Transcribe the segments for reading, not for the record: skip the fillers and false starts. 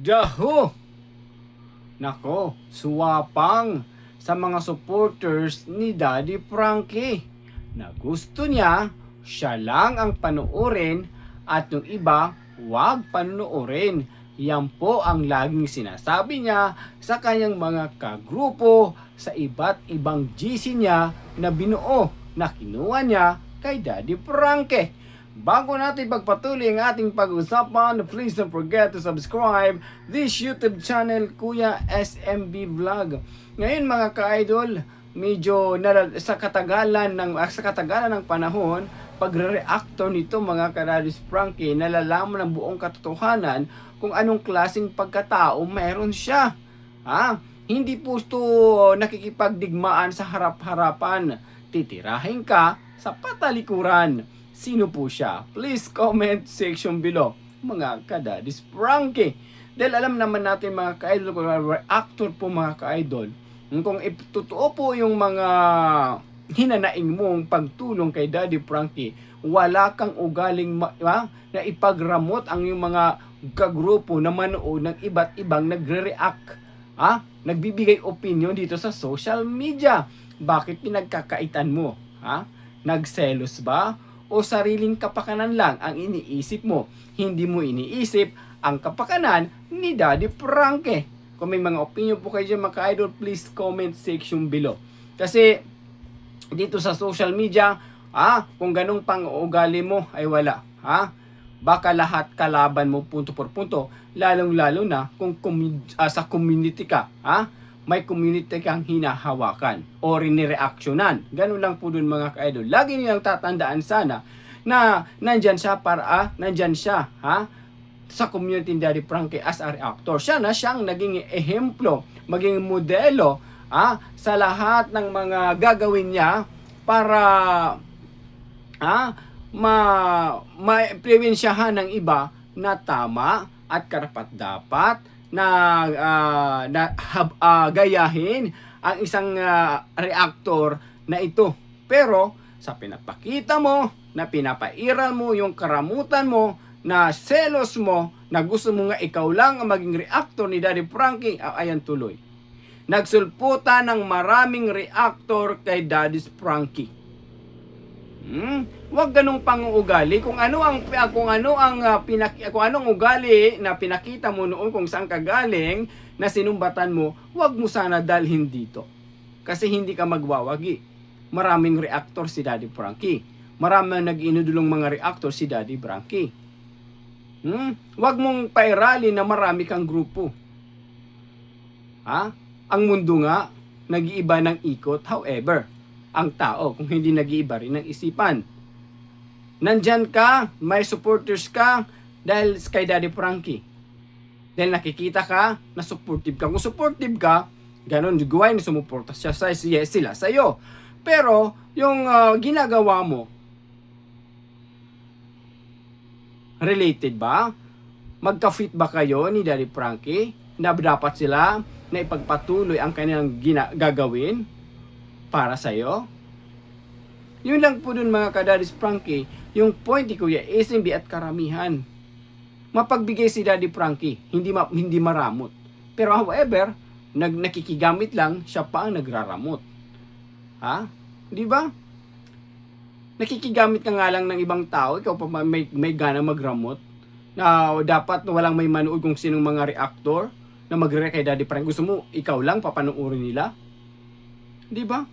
Daho! Nako, suwapang sa mga supporters ni Daddy Frankie na gusto niya siya lang ang panoorin at yung iba wag panoorin. Yan po ang laging sinasabi niya sa kanyang mga kagrupo sa iba't ibang GC niya na binuo na kinuha niya kay Daddy Frankie. Bago natin pagpatuloy ang ating pag-usapan, please don't forget to subscribe this YouTube channel, Kuya SMB Vlog. Ngayon mga ka-idol, medyo sa katagalan ng panahon, pagre-reactor nito mga ka-Daddy Frankie, nalalaman ng buong katotohanan kung anong klaseng pagkatao meron siya. Hindi po ito nakikipagdigmaan sa harap-harapan. Titirahin ka sa patalikuran. Sino po siya? Please comment section below, mga ka-Daddy Frankie. Dahil alam naman natin mga ka-idol, kung reactor po mga ka-idol, kung totoo po yung mga hinanaing mong pagtulong kay Daddy Frankie, wala kang ugaling na ipagramot ang yung mga kagrupo na manood ng iba't ibang nagre-react. Nagbibigay opinion dito sa social media. Bakit pinagkakaitan mo? Nagselos ba? O sariling kapakanan lang ang iniisip mo? Hindi mo iniisip ang kapakanan ni Daddy Frankie. Kung may mga opinion po kayo dyan mga ka-idol, please comment section below. Kasi dito sa social media, kung ganong pang-uugali mo ay wala. Baka lahat kalaban mo punto por punto, lalong-lalo na kung sa community ka. May community kang hinahawakan o rinireaksyonan. Ganun lang po dun mga ka-idol. Lagi nilang tatandaan sana na nandyan siya sa community ni Daddy Frankie as a reactor. Siya na siyang naging ehemplo, maging modelo sa lahat ng mga gagawin niya para ma-impluwensyahan ng iba na tama at karapat-dapat na gayahin ang isang reactor na ito. Pero sa pinapakita mo, na pinapairal mo yung karamutan mo, na selos mo, na gusto mo nga ikaw lang ang maging reactor ni Daddy Frankie, ayan tuloy. Nagsulputan ng maraming reactor kay Daddy Frankie. Wag ganong pang-uugali kung anong ugali na pinakita mo noon kung saan ka galing na sinumbatan mo, wag mo sana dalhin dito. Kasi hindi ka magwawagi. Maraming reactor si Daddy Frankie. Maraming nag-inudulong mga reactor si Daddy Frankie. Wag mong pairali na marami kang grupo. Ang mundo nga nag-iiba ng ikot, however, ang tao kung hindi nag-iiba rin ng isipan. Nandyan ka, may supporters ka dahil kay Daddy Frankie. Dahil nakikita ka na supportive ka. Kung supportive ka, ganon, gawain na sumuporta sila sa'yo. Pero, yung ginagawa mo, related ba? Magka-fit ba kayo ni Daddy Frankie? Na dapat sila na ipagpatuloy ang kanilang gagawin para sa'yo? Yun lang po dun mga ka-Daddy Frankie, yung point ni Kuya SMB at karamihan. Mapagbigay si Daddy Frankie, hindi maramot. Pero however, nakikigamit lang, siya pa ang nagraramot. Di ba? Nakikigamit ka nga lang ng ibang tao, ikaw pa may gana magramot. Na dapat walang may manood kung sinong mga reactor na magre kay Daddy Frankie. Gusto mo, ikaw lang papanoorin nila? Di ba?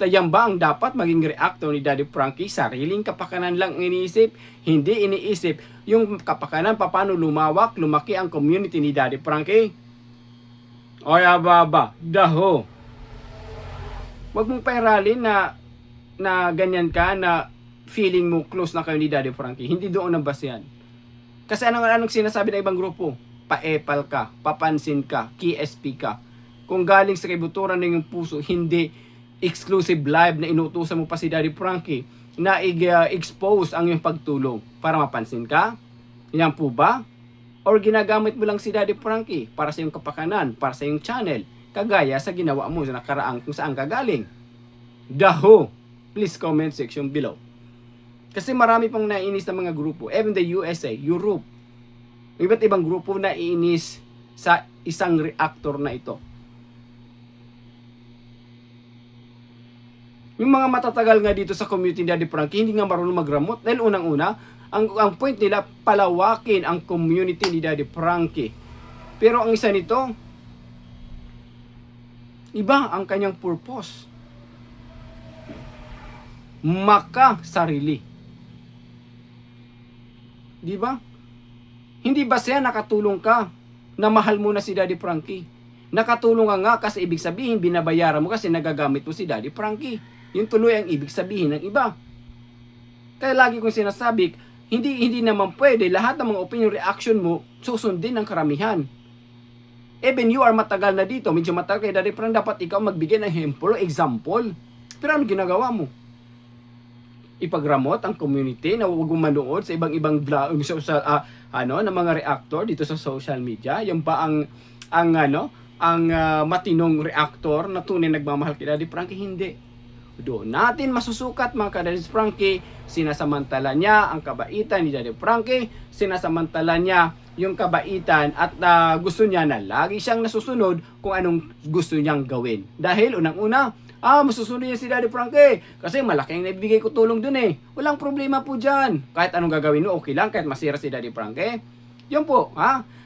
Yan ba ang dapat maging reactor ni Daddy Frankie? Sariling kapakanan lang iniisip, hindi iniisip yung kapakanan paano lumaki ang community ni Daddy Frankie. Oy ababa, daho. Wag mong pairalin na ganyan ka, na feeling mo close na kayo ni Daddy Frankie. Hindi doon ang basehan. Kasi anong sinasabi ng ibang grupo? Paepal ka, papansin ka, KSP ka. Kung galing sa kibuturan ng iyong puso, hindi exclusive live na inutusan mo pa si Daddy Frankie na expose ang iyong pagtulong para mapansin ka? Yan po ba? Or ginagamit mo lang si Daddy Frankie para sa iyong kapakanan, para sa iyong channel, kagaya sa ginawa mo sa nakaraang kung saan ka galing? Daho! Please comment section below. Kasi marami pang naiinis na mga grupo, even the USA, Europe, iba't ibang grupo na iinis sa isang reactor na ito. Yung mga matatagal nga dito sa community ni Daddy Frankie, hindi nga marunong magramot. Dahil unang-una, ang point nila, palawakin ang community ni Daddy Frankie. Pero ang isa nito, iba ang kanyang purpose. Sarili. Di ba? Hindi ba siya nakatulong ka na mahal mo na si Daddy Frankie? Nakatulong ka nga kasi ibig sabihin binabayaran mo kasi nagagamit mo si Daddy Frankie. Yung tuloy ang ibig sabihin ng iba. Kaya lagi kong sinasabi, hindi naman pwede lahat ng mga opinion reaction mo susundin ng karamihan. Even you are matagal na dito, medyo matagal kay Daddy Frankie, dapat ikaw magbigay ng example. Pero ano ginagawa mo? Ipagramot ang community na huwag manood sa ibang vlog ng mga reactor dito sa social media. Yan pa ang matinong reactor na tunay nagmamahal kay Daddy Frankie? Hindi. Doon natin masusukat mga ka-Daddy Frankie, sinasamantala niya ang kabaitan ni Daddy Frankie, sinasamantala niya yung kabaitan at gusto niya na lagi siyang nasusunod kung anong gusto niyang gawin. Dahil unang-una, masusunod niya si Daddy Frankie kasi malaking naibigay ko tulong dun eh. Walang problema po dyan. Kahit anong gagawin mo, okay lang kahit masira si Daddy Frankie. Yun po,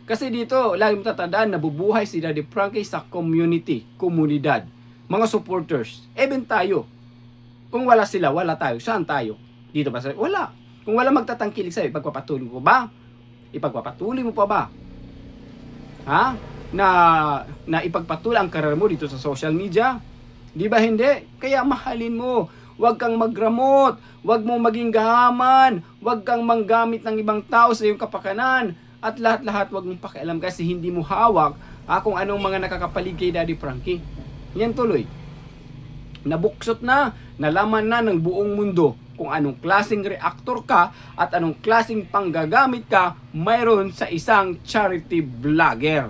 Kasi dito, lagi matatandaan, nabubuhay si Daddy Frankie sa komunidad, mga supporters, even tayo. Kung wala sila, wala tayo. Saan tayo? Dito ba? Wala. Kung wala magtatangkilik sa'yo, ipagpapatuloy mo ba? Ipagpapatuloy mo pa ba? Na ipagpatuloy ang karir mo dito sa social media? Di ba hindi? Kaya mahalin mo. Huwag kang magramot. Huwag mong maging gahaman. Huwag kang manggamit ng ibang tao sa iyong kapakanan. At lahat-lahat huwag mong pakialam kasi hindi mo hawak kung anong mga nakakapalig kay Daddy Frankie. Yan tuloy. Nabuksot na, nalaman na ng buong mundo kung anong klaseng reactor ka at anong klaseng panggagamit ka mayroon sa isang charity vlogger.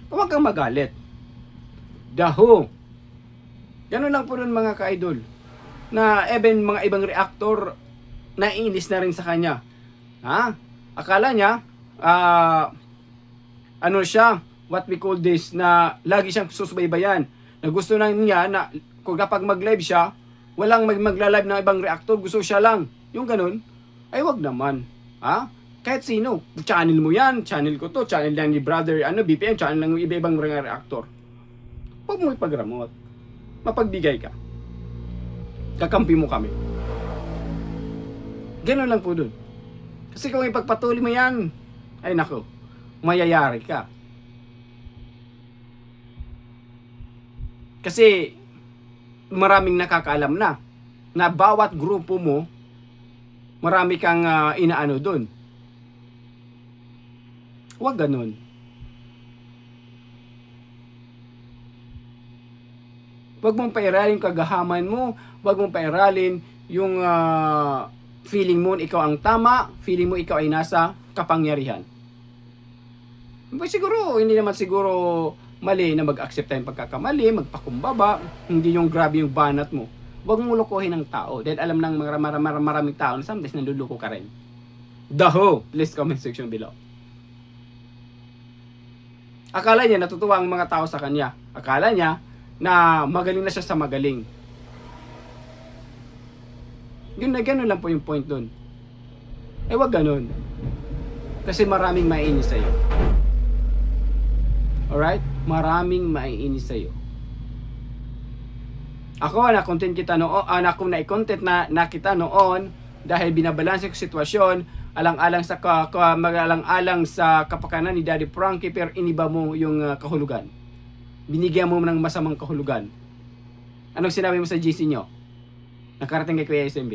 Huwag kang magalit. Daho. Ganun lang po rin mga ka-idol. Na even mga ibang reactor naiinis na rin sa kanya. Akala niya, what we call this, na lagi siyang susubaybayan. Na gusto na niya na kung kapag mag-live siya, walang magla-live ng ibang reactor, gusto siya lang. Yung ganun, ay wag naman. Kahit sino, channel mo yan, channel ko to, channel lang ni brother, BPM, channel lang iba-ibang reactor. Huwag mo ipagramot. Mapagbigay ka. Kakampi mo kami. Ganun lang po dun. Kasi kung ipagpatuloy mo yan, ay nako, mayayari ka. Kasi maraming nakakaalam na bawat grupo mo, marami kang inaano dun. Huwag ganun. Huwag mong pairalin kagahaman mo, huwag mong pairalin yung feeling mo ikaw ang tama, feeling mo ikaw ay nasa kapangyarihan. Siguro, hindi naman siguro mali na mag-accept tayong pagkakamali, magpakumbaba, hindi yung grabe yung banat mo. Huwag mong lukuhin ng tao dahil alam ng maraming tao na sometimes naluluko ka rin. Daho! Please comment section below. Akala niya natutuwa ang mga tao sa kanya. Akala niya na magaling na siya sa magaling. Ganun lang po yung point dun. Wag ganun. Kasi maraming maiinis sa'yo. Alright? Maraming maiinis sa'yo. Ako, na-content kita noon, kung na-content na kita noon, dahil binabalanse ko sitwasyon, alang-alang sa kapakanan ni Daddy Frankie, pero iniba mo yung kahulugan. Binigyan mo ng masamang kahulugan. Anong sinabi mo sa GC nyo? Nakarating kay Kuya SMB.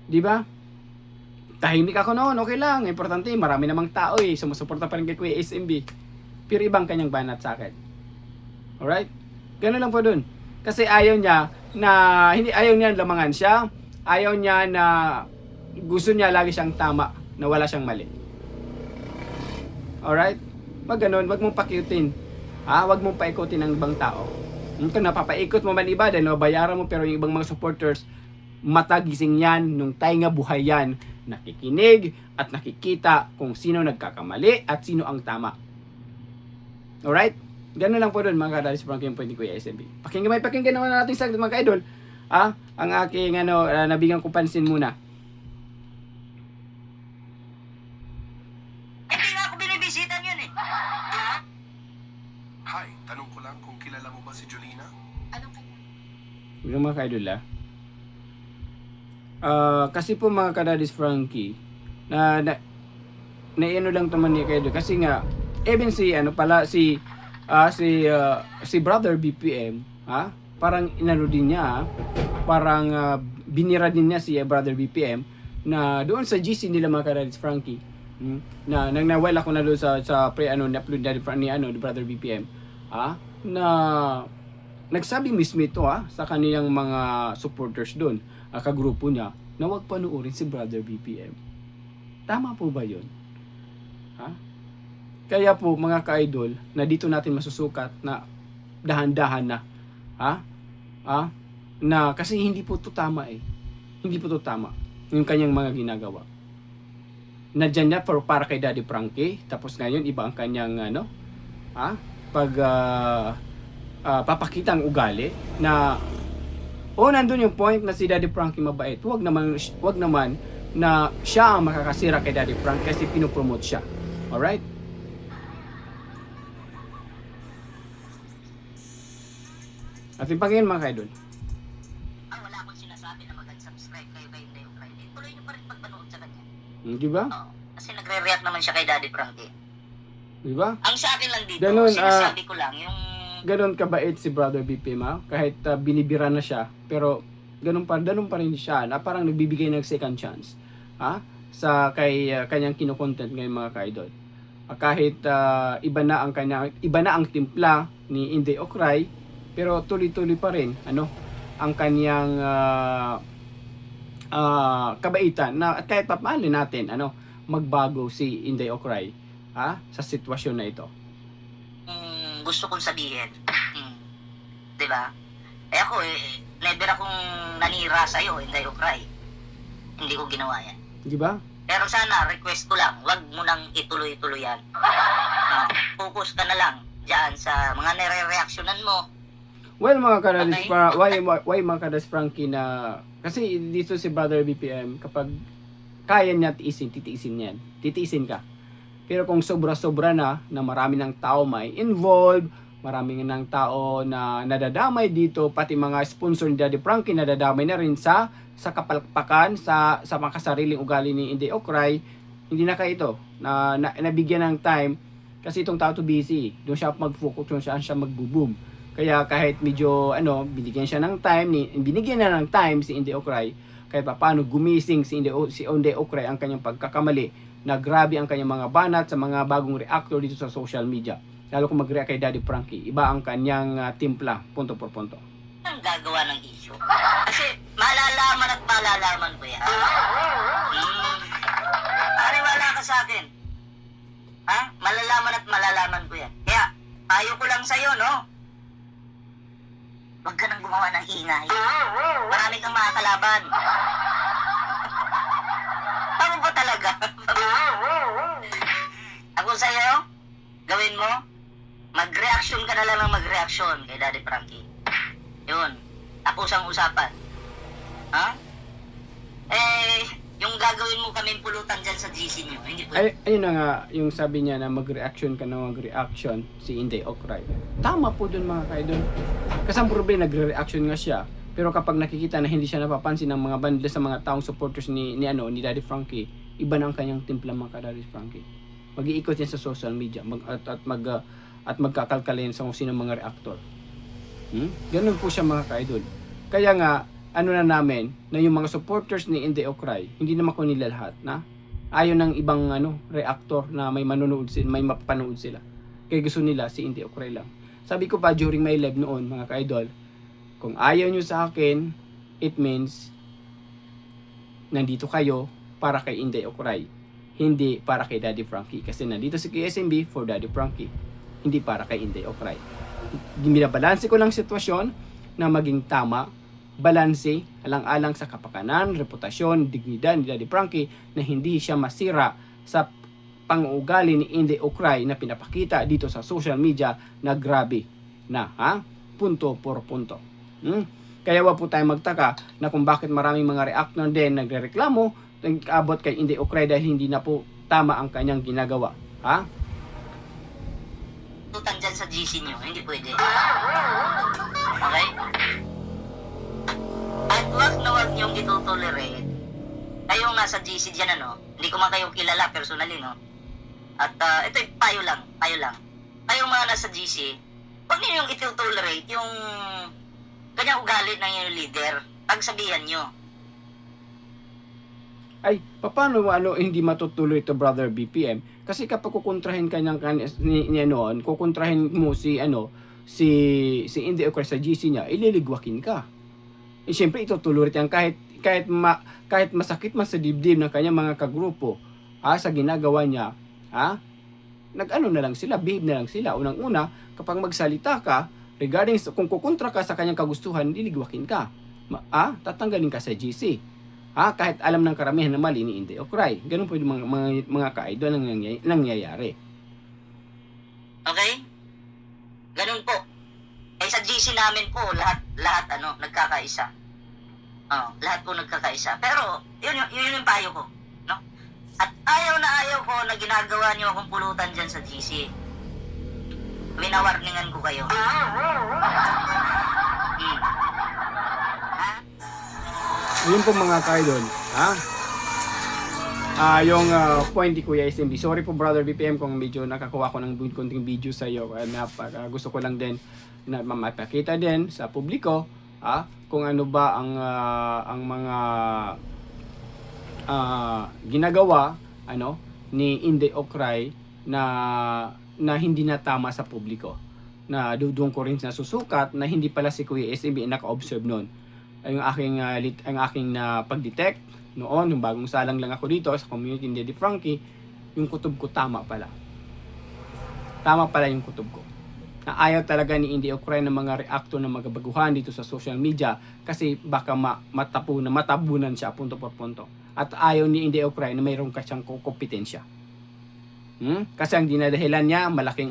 Di ba? Tahimik ako noon, okay lang. Importante, marami namang tao sumusuporta pa rin kay Kuya SMB. Pero ibang kanyang banat sa akin. Alright? Ganun lang po dun. Kasi ayaw niya lamangan siya. Ayaw niya na gusto niya lagi siyang tama, na wala siyang mali. Alright? Wag ganun, wag mong pakiutin. Wag mong paikutin ng ibang tao. Kung napapaikot mo man iba dahil nabayaran mo, pero yung ibang mga supporters, matagising yan nung tayo nga buhay yan, nakikinig at nakikita kung sino nagkakamali at sino ang tama. Alright? Ganun lang po doon mga ka-Daddy Frankie yung point ni Kuya SMB. Pakinggan naman natin sa mga ka-idol. Ang aking nabigyan kong pansin muna. Hindi nga ako binibisitan yun eh. Hi, tanong ko lang kung kilala mo ba si Jolina? Anong kanya? Yung mga ka-idol kasi po mga ka-Daddy Frankie na ano lang naman ni ka-idol kasi nga even si si Brother BPM parang inano din niya parang binira din niya si Brother BPM na doon sa GC nila mga ka-Daddy Frankie na nang nawala ako na doon sa na-upload ni Brother BPM na nagsabi mismo ito sa kaniyang mga supporters doon kagrupo niya na huwag panuorin si Brother BPM. Tama po ba yun? Kaya po mga ka-idol na dito natin masusukat na dahan-dahan na na kasi hindi po to tama hindi po to tama yung kanyang mga ginagawa. Nandiyan niya para kay Daddy Frankie tapos ngayon iba ang kanyang papakita ang ugali na nandun yung point na si Daddy Frankie mabait. Wag naman na siya ang makakasira kay Daddy Frankie kasi pinopromote siya. Alright? At yung pangyayon mga kaidol. Wala akong sinasabi na mag-subscribe kayo kay Inday Friday. Tuloy niyo pa rin pagpanood sa kanya. Di ba? Oo. Kasi nagre-react naman siya kay Daddy Frankie. Di ba? Ang sa akin lang dito, Ganun, sinasabi ko lang yung... Ganon kabait si Brother BPM kahit binibira na siya pero ganun pa rin siya na parang nagbibigay ng second chance sa kanyang kino-content ngayon mga ka-idol. Kahit iba na ang timpla ni Inday Okray pero tuloy-tuloy pa rin ang kanyang kabaitan na at kahit papaali natin magbago si Inday Okray sa sitwasyon na ito. Gusto kong sabihin. Di ba? Ako never akong nanira sa'yo, Inday Okray. Hindi ko ginawa yan. Di ba? Pero sana, request ko lang, wag mo nang ituloy-tuloy yan. Focus ka na lang dyan sa mga nire-reactionan mo. Well, mga ka-Daddy why mga ka-Daddy Frankie na kasi dito si Brother BPM kapag kaya niya titiisin yan. Titiisin ka. Pero kung sobra-sobra na marami ng tao may involved, marami ng tao na nadadamay dito, pati mga sponsor ni Daddy Frankie nadadamay na rin sa kapalpakan, sa makasariling ugali ni Inday Okray, hindi na kayo ito, na nabigyan ng time, kasi itong tao to busy, doon siya mag-focus, doon siya mag-boom. Kaya kahit medyo, binigyan siya ng time, binigyan na ng time si Inday Okray, kahit paano gumising si Inday Okray ang kanyang pagkakamali, na grabe ang kanyang mga banat sa mga bagong reactor dito sa social media. Lalo kung mag-react kay Daddy Frankie, iba ang kanyang timpla, punto por punto. Ang gagawa ng issue. Kasi malalaman at malalaman ko yan. Ariwala ka sa akin. Malalaman at malalaman ko yan. Kaya, payo ko lang sa'yo, no? Huwag ka nang gumawa ng ingay. Marami kang mga kalaban. Ako ba talaga? Ako sa'yo, gawin mo, mag-reaction ka na lang ng mag-reaction kay Daddy Frankie. Yun, tapos ang usapan. Yung gagawin mo kaming pulutan dyan sa GC nyo, hindi po. Ayun na nga, yung sabi niya na mag-reaction ka na mag-reaction si Inday Okray. Tama po dun mga kaidol. Kasi ang problema, nagre-reaction nga siya. Pero kapag nakikita na hindi siya napapansin ng mga banda sa mga taong supporters ni Daddy Frankie, iba na ang kanyang timpla mga Daddy Frankie. Mag-iikot yan sa social media at magkakalkalin sa kung sino mga reactor. Ganun po siya mga ka-idol. Kaya nga, na namin, na yung mga supporters ni Inday Okray, hindi naman ko nila lahat, na ayaw ng ibang reactor na may manonood sila, may mapanood sila. Kaya gusto nila si Inday Okray lang. Sabi ko pa during my live noon, mga ka-idol, kung ayaw nyo sa akin, it means nandito kayo para kay Inday Okray, hindi para kay Daddy Frankie. Kasi nandito si KSMB for Daddy Frankie, hindi para kay Inday Okray. Binabalanse ko lang sitwasyon na maging tama balanse, alang-alang sa kapakanan, reputasyon, dignidad ni Daddy Frankie na hindi siya masira sa pang-uugali ni Inday Ocray na pinapakita dito sa social media na grabe na, punto por punto. Kaya wag po tayo magtaka na kung bakit maraming mga reactor din nagrereklamo, nag-abot kay Inday Ocray dahil hindi na po tama ang kanyang ginagawa. Tutan dyan sa GC nyo, hindi pwede. Okay? At wag na wag niyong itutolerate. Kayong nasa GC dyan, hindi ko man kayo kilala personally, no? At ito'y payo lang. Kayong mga nasa GC, wag niyo yung itutolerate yung kanyang ugali ng yung leader. Pagsabihan nyo. Ay, paano hindi matutuloy ito, Brother BPM? Kasi kapag kukontrahin ka noon, kukontrahin mo si Inday Ocray sa GC niya, ililigwakin ka. Siyempre itutuloy yan kahit masakit man sa dibdib ng kanyang mga kagrupo, sa ginagawa niya, nag-ano na lang sila, behave na lang sila. Unang-una, kapag magsalita ka, regarding kung kukontra ka sa kanyang kagustuhan, liligwakin ka. Tatanggalin ka sa GC. Kahit alam ng karamihan na mali ni Inday Ocray. Ganun po yung mga ka-idol ang nangyayari. Okay? Ganun po. Sa GC namin po, lahat nagkakaisa. Lahat po nagkakaisa. Pero, yun yung payo ko. No? At ayaw ko na ginagawa niyo akong pulutan dyan sa GC. Winawarningan ko kayo. Yun po mga ka-idol. Yung point ni Kuya SMB. Sorry po Brother BPM kung medyo nakakuha ko ng konting video sa iyo. Gusto ko lang din na mapakita din sa publiko kung ano ba ang mga ginagawa ni Inday Ocray na hindi na tama sa publiko. Na doon ko rin nasusukat na hindi pala si Kuya SMB naka-observe noon. Ang aking pag-detect noon, yung bagong salang lang ako dito sa community ni Daddy Frankie, yung kutob ko tama pala. Tama pala yung kutob ko. Na ayaw talaga ni Inday Ocray ng mga reactor na magabaguhan dito sa social media kasi baka matabunan siya punto por punto. At ayaw ni Inday Ocray na mayroong siyang kompetensya. Kasi ang dinadahilan niya, malaking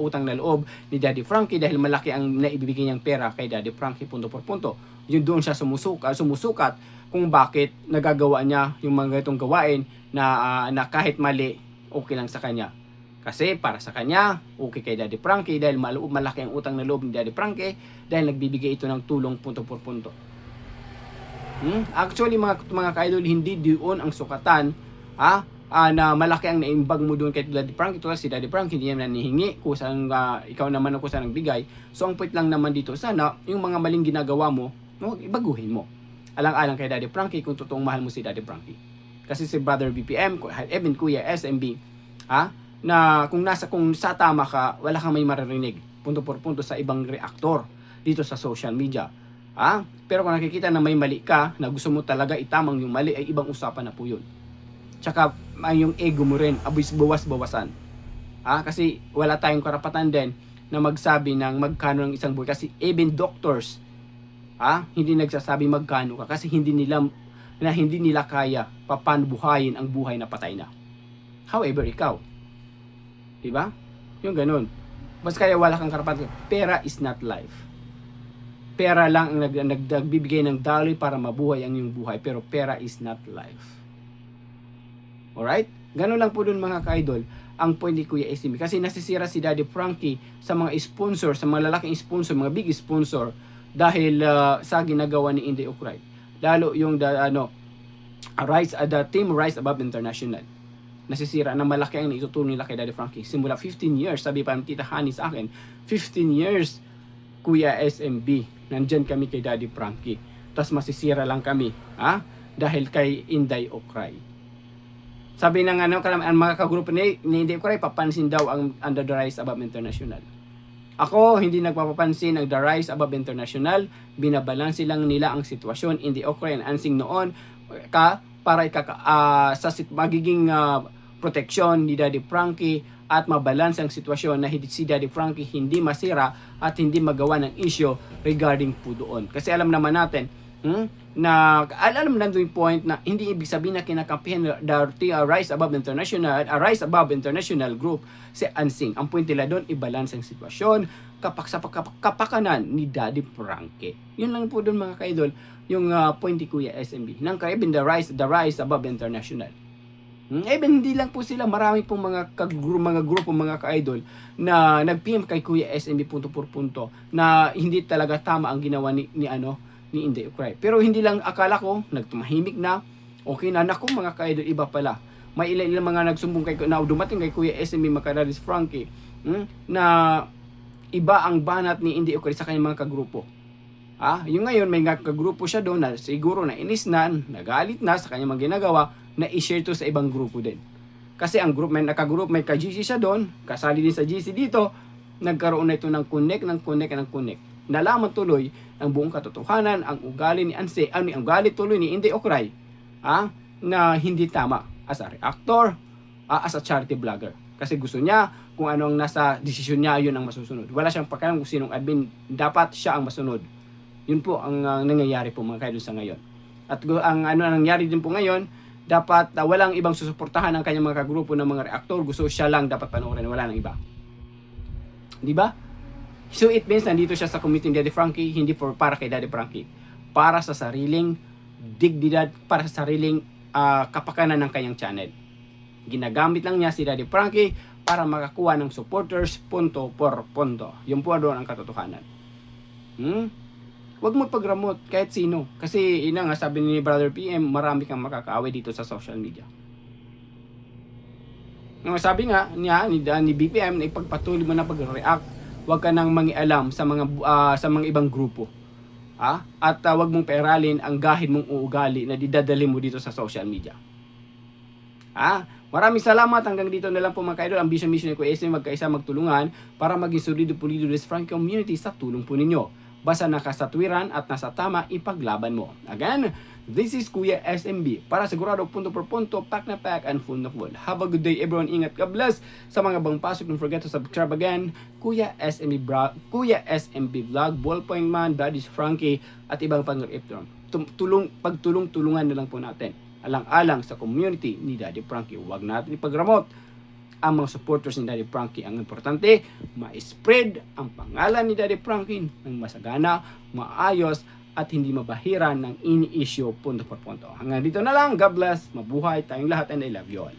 utang na loob ni Daddy Frankie dahil malaki ang naibibigay niyang pera kay Daddy Frankie punto por punto. Yun doon siya sumusukat kung bakit nagagawa niya yung mga ganitong gawain na kahit mali, okay lang sa kanya. Kasi para sa kanya, okay kay Daddy Frankie dahil malaki ang utang na loob ni Daddy Frankie dahil nagbibigay ito ng tulong punto por punto. Actually mga ka-idol, hindi doon ang sukatan na malaki ang naimbag mo doon kay Daddy Frankie. Ito si Daddy Frankie hindi naman nanihingi kung saan ikaw naman ang kusang nagbigay. So ang point lang naman dito, sana yung mga maling ginagawa mo, ibaguhin mo. Alang-alang kay Daddy Frankie kung totoong mahal mo si Daddy Frankie. Kasi si Brother BPM, even Kuya SMB, na kung sa tama ka, wala kang may maririnig punto por punto sa ibang reactor dito sa social media. Pero kung nakikita na may mali ka, na gusto mo talaga itamang yung mali, ay ibang usapan na po yun. Tsaka yung ego mo rin, bawas-bawasan. Kasi wala tayong karapatan din na magsabi ng magkano ng isang buhay. Kasi even doctors, hindi nagsasabi magkano ka kasi hindi nila kaya paano buhayin ang buhay na patay na. However, ikaw, diba? Yung ganun. Basta kaya wala kang karapatan. Pera is not life. Pera lang ang nagbibigay ng daloy para mabuhay ang iyong buhay. Pero pera is not life. Alright? Ganun lang po dun mga ka-idol ang point ni Kuya SMB. Kasi nasisira si Daddy Frankie sa mga sponsor, sa mga lalaking sponsor, mga big sponsor dahil sa ginagawa ni Inday Ocray. Lalo yung the team Rise Above International. Nasisira na malaki ang naitutulong nila kay Daddy Frankie. Simula 15 years, sabi pa ng Tita Honey sa akin, 15 years Kuya SMB, nandyan kami kay Daddy Frankie. Tapos masisira lang kami, dahil kay Inday Ocray. Sabi ng ang mga kagrupo ni Inday Ocray, papansin daw ang under the Rise Above International. Ako, hindi nagpapapansin ang The Rise Above International. Binabalansi lang nila ang sitwasyon. Inday Ocray and Ansing noon para magiging proteksyon ni Daddy Frankie at mabalance ang sitwasyon na si Daddy Frankie hindi masira at hindi magawa ng issue regarding po doon. Kasi alam naman natin, na alam nandun yung point na hindi ibig sabihin na kinakampihan Rise Above International Group si Ansing. Ang point nila doon, i-balance ang sitwasyon sa kapakanan ni Daddy Frankie. Yun lang po doon mga ka-idol, yung point ni Kuya SMB. Nang even the Rise Above International. Even hindi lang po sila, marami pong mga grupo, mga ka-idol na nag-PM kay Kuya SMB punto por punto na hindi talaga tama ang ginawa ni Inday Ukray. Pero hindi lang, akala ko nagtumahimik na, okay na, naku mga ka-idol, iba pala. May ilan mga nagsumbong na dumating kay Kuya SMB Macararis Frankie na iba ang banat ni Inday Ukray sa kanyang mga kagrupo. Yung ngayon may kagrupo siya doon na siguro na inis na, nagalit na sa kanyang mga ginagawa, na i-share to sa ibang grupo din. Kasi ang group, may ka-GC siya doon, kasali din sa GC dito, nagkaroon na ito ng connect. Nalaman tuloy ang buong katotohanan, ang ugali ni Anse, ang ugali tuloy ni Inday Ukray, na hindi tama as a reactor, as a charity vlogger. Kasi gusto niya, kung ano ang nasa desisyon niya, yun ang masusunod. Wala siyang pakialam kung sinong admin, dapat siya ang masunod. Yun po ang nangyayari po mga kaidol sa ngayon. At ang nangyayari din po ngayon, dapat walang ibang susuportahan ang kanyang mga kagrupo ng mga reactor. Gusto siya lang dapat panoorin, wala nang iba. Di ba? So it means nandito siya sa community ni Daddy Frankie, hindi para kay Daddy Frankie. Para sa sariling dignidad, para sa sariling kapakanan ng kanyang channel. Ginagamit lang niya si Daddy Frankie para makakuha ng supporters punto por punto. Yung po doon ang katotohanan. Huwag mo pagramot kahit sino. Kasi ina nga sabi ni Brother PM, marami kang makakaaway dito sa social media. Sabi nga niya ni BPM na ipagpatuloy mo na pag-react. Huwag ka nang mangialam sa mga ibang grupo. At huwag mong pairalin ang gahid mong uugali na didadali mo dito sa social media. Maraming salamat. Hanggang dito na lang po mga kaidol. Ang mission ni Kuya SM, magkaisa magtulungan para maging solido-pulido this Frankie community sa tulong po ninyo. Basta nakasatwiran at nasa tama, ipaglaban mo. Again, this is Kuya SMB. Para sigurado punto por punto, pack na pack and full na full. Have a good day everyone. Ingat, God bless. Sa mga bang pasok, don't forget to subscribe again. Kuya SMB Vlog, Ballpoint Man, Daddy's Frankie, at ibang pang-iptron. Pagtulong-tulungan na lang po natin. Alang-alang sa community ni Daddy Frankie. Huwag natin ipagramot ang mga supporters ni Daddy Frankie. Ang importante, ma-spread ang pangalan ni Daddy Frankie ng masagana, maayos, at hindi mabahiran ng ini-issue punto por punto. Hanggang dito na lang. God bless. Mabuhay tayong lahat and I love you all.